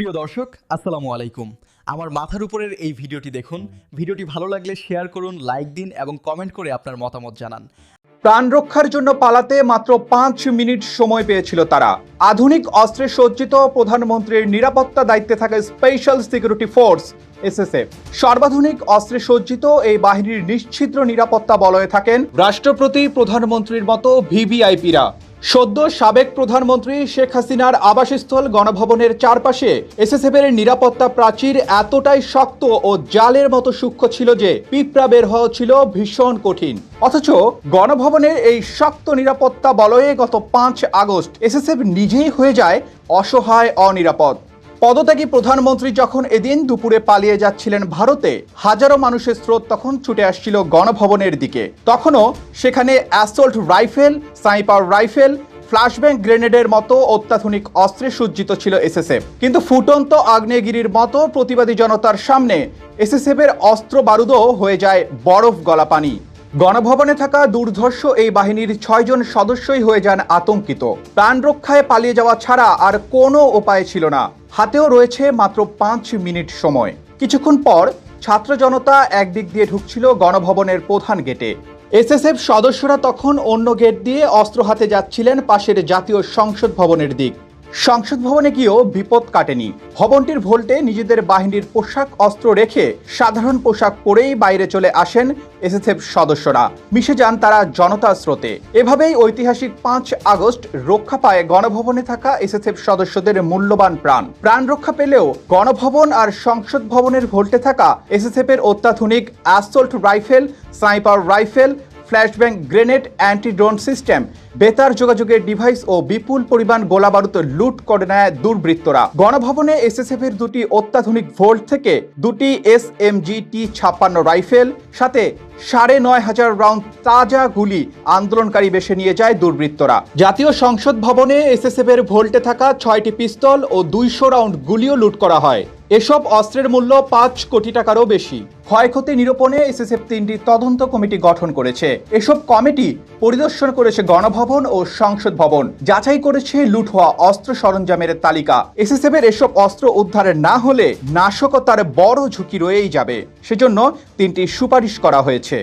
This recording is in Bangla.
প্রিয় দর্শক, আসসালামু আলাইকুম। আমার মাথার উপরের এই ভিডিওটি দেখুন। ভিডিওটি ভালো লাগলে শেয়ার করুন, লাইক দিন এবং কমেন্ট করে আপনার মতামত জানান। প্রাণ রক্ষার জন্য পালাতে মাত্র 5 মিনিট সময় পেয়েছিল তারা। আধুনিক অস্ত্রে সজ্জিত প্রধানমন্ত্রীর নিরাপত্তা দায়িত্বে থাকা স্পেশাল সিকিউরিটি ফোর্স এসএসএফ সর্বাধুনিক অস্ত্রে সজ্জিত এই বাহিনীর নিশ্ছিদ্র নিরাপত্তা বলয়ে থাকেন রাষ্ট্রপতি, প্রধানমন্ত্রীর মতো ভিভিআইপিরা। সদ্য সাবেক প্রধানমন্ত্রী শেখ হাসিনার আবাসস্থল গণভবনের চারপাশে এসএসএফের নিরাপত্তা প্রাচীর এতটাই শক্ত ও জালের মতো সূক্ষ্ম ছিল যে পিঁপড়া বের হওয়া ছিল ভীষণ কঠিন। অথচ গণভবনের এই শক্ত নিরাপত্তা বলয়ে গত 5 আগস্ট এসএসএফ নিজেই হয়ে যায় অসহায়, অনিরাপদ। পদত্যাগী প্রধানমন্ত্রী যখন এদিন দুপুরে পালিয়ে যাচ্ছিলেন ভারতে, হাজারো মানুষের স্রোত তখন ছুটে আসছিল গণভবনের দিকে। তখনও সেখানে অ্যাসল্ট রাইফেল, স্নাইপার রাইফেল, ফ্ল্যাশব্যাং গ্রেনেডের মতো অত্যাধুনিক অস্ত্রে সজ্জিত ছিল এসএসএফ। কিন্তু ফুটন্ত আগ্নেয়গিরির মতো প্রতিবাদী জনতার সামনে এসএসএফের অস্ত্র বারুদও হয়ে যায় বরফ গলা পানি। গণভবনে থাকা দুর্ধর্ষ এই বাহিনীর 6 জন সদস্যই হয়ে যান আতঙ্কিত। প্রাণ রক্ষায় পালিয়ে যাওয়া ছাড়া আর কোনো উপায় ছিল না। হাতেও রয়েছে মাত্র 5 মিনিট সময়। কিছুক্ষণ পর ছাত্র জনতা একদিক দিয়ে ঢুকছিল গণভবনের প্রধান গেটে। এসএসএফ সদস্যরা তখন অন্য গেট দিয়ে অস্ত্র হাতে যাচ্ছিলেন পাশের জাতীয় সংসদ ভবনের দিক। সংসদ ভবনে গিয়েও বিপদ কাটেনি। ভবনটির ভোল্টে নিজেদের বাহিনীর পোশাক অস্ত্র রেখে সাধারণ পোশাক পরেই বাইরে চলে আসেন এসএসএফ সদস্যরা। মিশে যান তারা জনতার স্রোতে। এভাবেই ঐতিহাসিক 5 আগস্ট রক্ষা পায় গণভবনে থাকা এসএসএফ সদস্যদের মূল্যবান প্রাণ রক্ষা পেলেও গণভবন আর সংসদ ভবনের ভোল্টে থাকা এসএসএফ এর অত্যাধুনিক assault rifle, sniper rifle, flashbang grenade, anti drone system, বেতার যোগাযোগের ডিভাইস ও বিপুল পরিমাণ গোলাবারুদ লুট করে নেয় দুর্বৃত্তরা। গণভবনে এসএসএফ এর দুটি অত্যাধুনিক ভোল্ট থেকে দুটি SMG T56 রাইফেল, সাথে 9,500 রাউন্ড তাজা গুলি আন্দোলনকারী বেশে নিয়ে যায় দুর্বৃত্তরা। জাতীয় সংসদ ভবনে এসএসএফ এর ভোল্টে থাকা 6টি পিস্তল ও 200 রাউন্ড গুলিও লুট করা হয়। এসব অস্ত্রের মূল্য 5 কোটি টাকারও বেশি। ক্ষয়ক্ষতি নিরূপণে এসএসএফ 3টি তদন্ত কমিটি গঠন করেছে। এসব কমিটি পরিদর্শন করেছে গণভবন ও সংসদ ভবন, যাচাই করেছে লুট হওয়া অস্ত্র সরঞ্জামের তালিকা। এসএসএফ এর এসব অস্ত্র উদ্ধার না হলে নাশকতার বড় ঝুঁকি রয়েই যাবে। সেজন্য 3টি সুপারিশ করা হয়েছে।